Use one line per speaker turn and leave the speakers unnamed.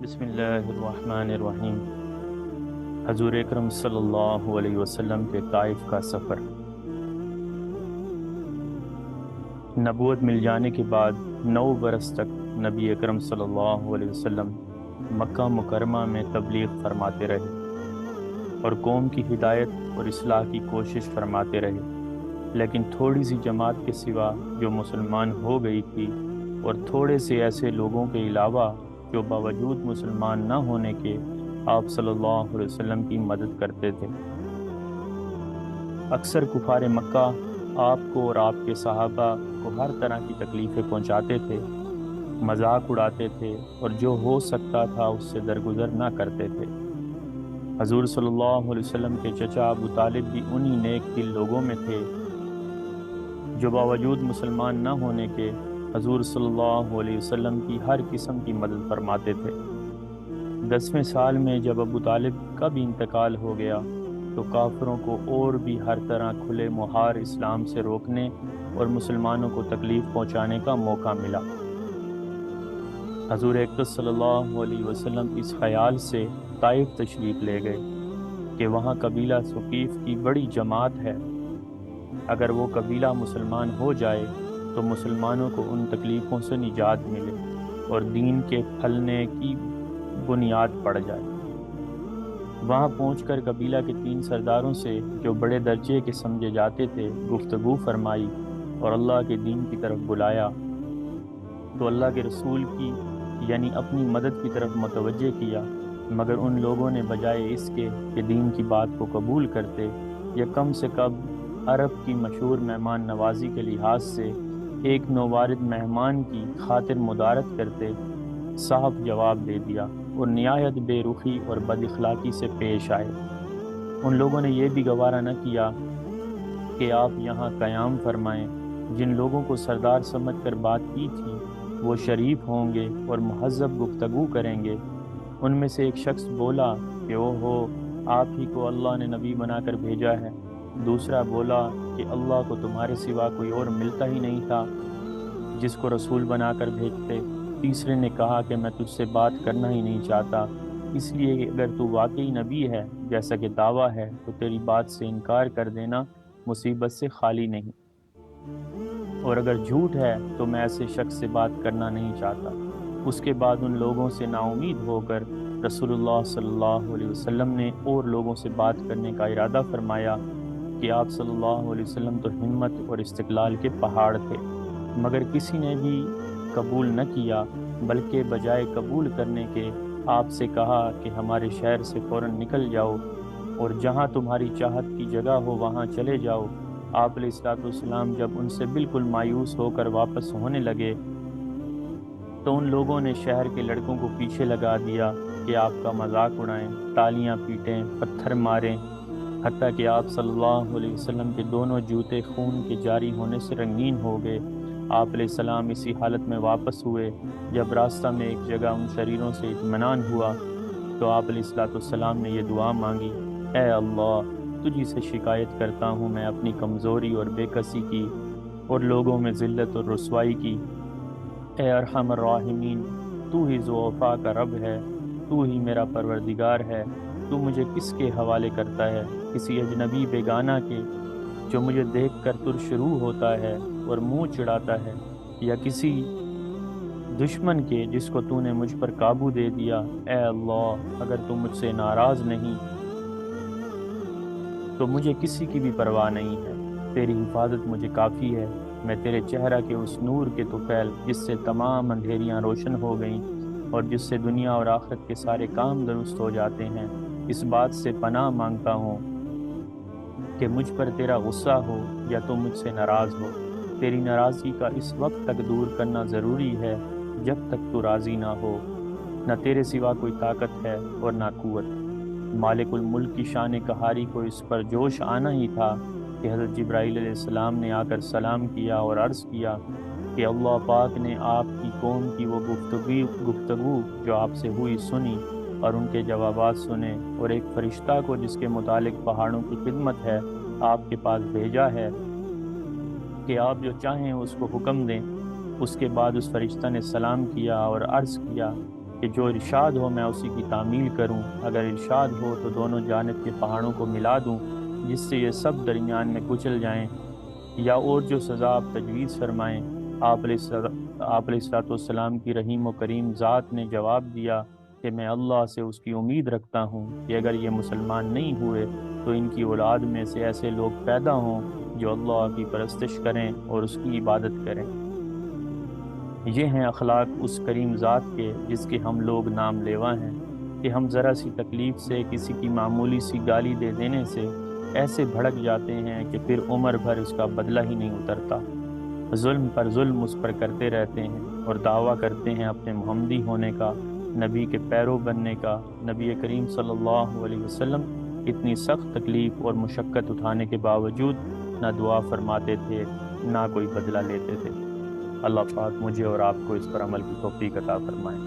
بسم اللہ الرحمن الرحیم۔ حضور اکرم صلی اللہ علیہ وسلم کے طائف کا سفر۔ نبوت مل جانے کے بعد 9 برس تک نبی اکرم صلی اللہ علیہ وسلم مکہ مکرمہ میں تبلیغ فرماتے رہے اور قوم کی ہدایت اور اصلاح کی کوشش فرماتے رہے، لیکن تھوڑی سی جماعت کے سوا جو مسلمان ہو گئی تھی اور تھوڑے سے ایسے لوگوں کے علاوہ جو باوجود مسلمان نہ ہونے کے آپ صلی اللہ علیہ وسلم کی مدد کرتے تھے۔ اکثر کفار مکہ آپ کو اور آپ کے صحابہ کو ہر طرح کی تکلیفیں پہنچاتے تھے، مذاق اڑاتے تھے اور جو ہو سکتا تھا اس سے درگزر نہ کرتے تھے۔ حضور صلی اللہ علیہ وسلم کے چچا ابو طالب بھی انہی نیک دل لوگوں میں تھے جو باوجود مسلمان نہ ہونے کے حضور صلی اللہ علیہ وسلم کی ہر قسم کی مدد فرماتے تھے۔ 10ویں سال میں جب ابو طالب کا بھی انتقال ہو گیا تو کافروں کو اور بھی ہر طرح کھلے مہار اسلام سے روکنے اور مسلمانوں کو تکلیف پہنچانے کا موقع ملا۔ حضور اقدس صلی اللہ علیہ وسلم اس خیال سے طائف تشریف لے گئے کہ وہاں قبیلہ ثقیف کی بڑی جماعت ہے، اگر وہ قبیلہ مسلمان ہو جائے تو مسلمانوں کو ان تکلیفوں سے نجات ملے اور دین کے پھلنے کی بنیاد پڑ جائے۔ وہاں پہنچ کر قبیلہ کے 3 سرداروں سے جو بڑے درجے کے سمجھے جاتے تھے گفتگو فرمائی اور اللہ کے دین کی طرف بلایا، تو اللہ کے رسول کی یعنی اپنی مدد کی طرف متوجہ کیا، مگر ان لوگوں نے بجائے اس کے کہ دین کی بات کو قبول کرتے یا کم سے کم عرب کی مشہور مہمان نوازی کے لحاظ سے ایک نووارد مہمان کی خاطر مدارت کرتے، صاف جواب دے دیا اور نہایت بے رخی اور بد اخلاقی سے پیش آئے۔ ان لوگوں نے یہ بھی گوارا نہ کیا کہ آپ یہاں قیام فرمائیں۔ جن لوگوں کو سردار سمجھ کر بات کی تھی وہ شریف ہوں گے اور مہذب گفتگو کریں گے۔ ان میں سے ایک شخص بولا کہ او ہو، آپ ہی کو اللہ نے نبی بنا کر بھیجا ہے۔ دوسرا بولا کہ اللہ کو تمہارے سوا کوئی اور ملتا ہی نہیں تھا جس کو رسول بنا کر بھیجتے۔ تیسرے نے کہا کہ میں تجھ سے بات کرنا ہی نہیں چاہتا، اس لیے کہ اگر تو واقعی نبی ہے جیسا کہ دعویٰ ہے تو تیری بات سے انکار کر دینا مصیبت سے خالی نہیں، اور اگر جھوٹ ہے تو میں ایسے شخص سے بات کرنا نہیں چاہتا۔ اس کے بعد ان لوگوں سے نا امید ہو کر رسول اللہ صلی اللہ علیہ وسلم نے اور لوگوں سے بات کرنے کا ارادہ فرمایا کہ آپ صلی اللہ علیہ وسلم تو ہمت اور استقلال کے پہاڑ تھے، مگر کسی نے بھی قبول نہ کیا، بلکہ بجائے قبول کرنے کے آپ سے کہا کہ ہمارے شہر سے فوراً نکل جاؤ اور جہاں تمہاری چاہت کی جگہ ہو وہاں چلے جاؤ۔ آپ علیہ السلام جب ان سے بالکل مایوس ہو کر واپس ہونے لگے تو ان لوگوں نے شہر کے لڑکوں کو پیچھے لگا دیا کہ آپ کا مذاق اڑائیں، تالیاں پیٹیں، پتھر ماریں، حتیٰ کہ آپ صلی اللہ علیہ وسلم کے دونوں جوتے خون کے جاری ہونے سے رنگین ہو گئے۔ آپ علیہ السلام اسی حالت میں واپس ہوئے۔ جب راستہ میں ایک جگہ ان شریروں سے اطمینان ہوا تو آپ علیہ السلام نے یہ دعا مانگی، اے اللہ، تجھی سے شکایت کرتا ہوں میں اپنی کمزوری اور بے کسی کی اور لوگوں میں ذلت اور رسوائی کی۔ اے ارحم الراحمین، تو ہی ضعفاء کا رب ہے، تو ہی میرا پروردگار ہے۔ تو مجھے کس کے حوالے کرتا ہے؟ کسی اجنبی بیگانہ کے جو مجھے دیکھ کر شروع ہوتا ہے اور منہ چڑھاتا ہے، یا کسی دشمن کے جس کو تو نے مجھ پر قابو دے دیا؟ اے اللہ، اگر تو مجھ سے ناراض نہیں تو مجھے کسی کی بھی پرواہ نہیں ہے، تیری حفاظت مجھے کافی ہے۔ میں تیرے چہرہ کے اس نور کے طفیل جس سے تمام اندھیریاں روشن ہو گئیں اور جس سے دنیا اور آخرت کے سارے کام درست ہو جاتے ہیں، اس بات سے پناہ مانگتا ہوں کہ مجھ پر تیرا غصہ ہو یا تو مجھ سے ناراض ہو۔ تیری ناراضگی کا اس وقت تک دور کرنا ضروری ہے جب تک تو راضی نہ ہو۔ نہ تیرے سوا کوئی طاقت ہے اور نہ قوت۔ مالک الملک کی شان قہاری کو اس پر جوش آنا ہی تھا کہ حضرت جبرائیل علیہ السلام نے آ کر سلام کیا اور عرض کیا کہ اللہ پاک نے آپ کی قوم کی وہ گفتگو جو آپ سے ہوئی سنی اور ان کے جوابات سنے، اور ایک فرشتہ کو جس کے متعلق پہاڑوں کی خدمت ہے آپ کے پاس بھیجا ہے کہ آپ جو چاہیں اس کو حکم دیں۔ اس کے بعد اس فرشتہ نے سلام کیا اور عرض کیا کہ جو ارشاد ہو میں اسی کی تعمیل کروں، اگر ارشاد ہو تو دونوں جانب کے پہاڑوں کو ملا دوں جس سے یہ سب درمیان میں کچل جائیں، یا اور جو سزا آپ تجویز فرمائیں۔ آپ علیہ الصلوۃ والسلام کی رحیم و کریم ذات نے جواب دیا کہ میں اللہ سے اس کی امید رکھتا ہوں کہ اگر یہ مسلمان نہیں ہوئے تو ان کی اولاد میں سے ایسے لوگ پیدا ہوں جو اللہ کی پرستش کریں اور اس کی عبادت کریں۔ یہ ہیں اخلاق اس کریم ذات کے جس کے ہم لوگ نام لیوا ہیں، کہ ہم ذرا سی تکلیف سے، کسی کی معمولی سی گالی دے دینے سے ایسے بھڑک جاتے ہیں کہ پھر عمر بھر اس کا بدلہ ہی نہیں اترتا، ظلم پر ظلم اس پر کرتے رہتے ہیں اور دعویٰ کرتے ہیں اپنے محمدی ہونے کا، نبی کے پیرو بننے کا۔ نبی کریم صلی اللہ علیہ وسلم اتنی سخت تکلیف اور مشقت اٹھانے کے باوجود نہ دعا فرماتے تھے نہ کوئی بدلہ لیتے تھے۔ اللہ پاک مجھے اور آپ کو اس پر عمل کی توفیق عطا فرمائے۔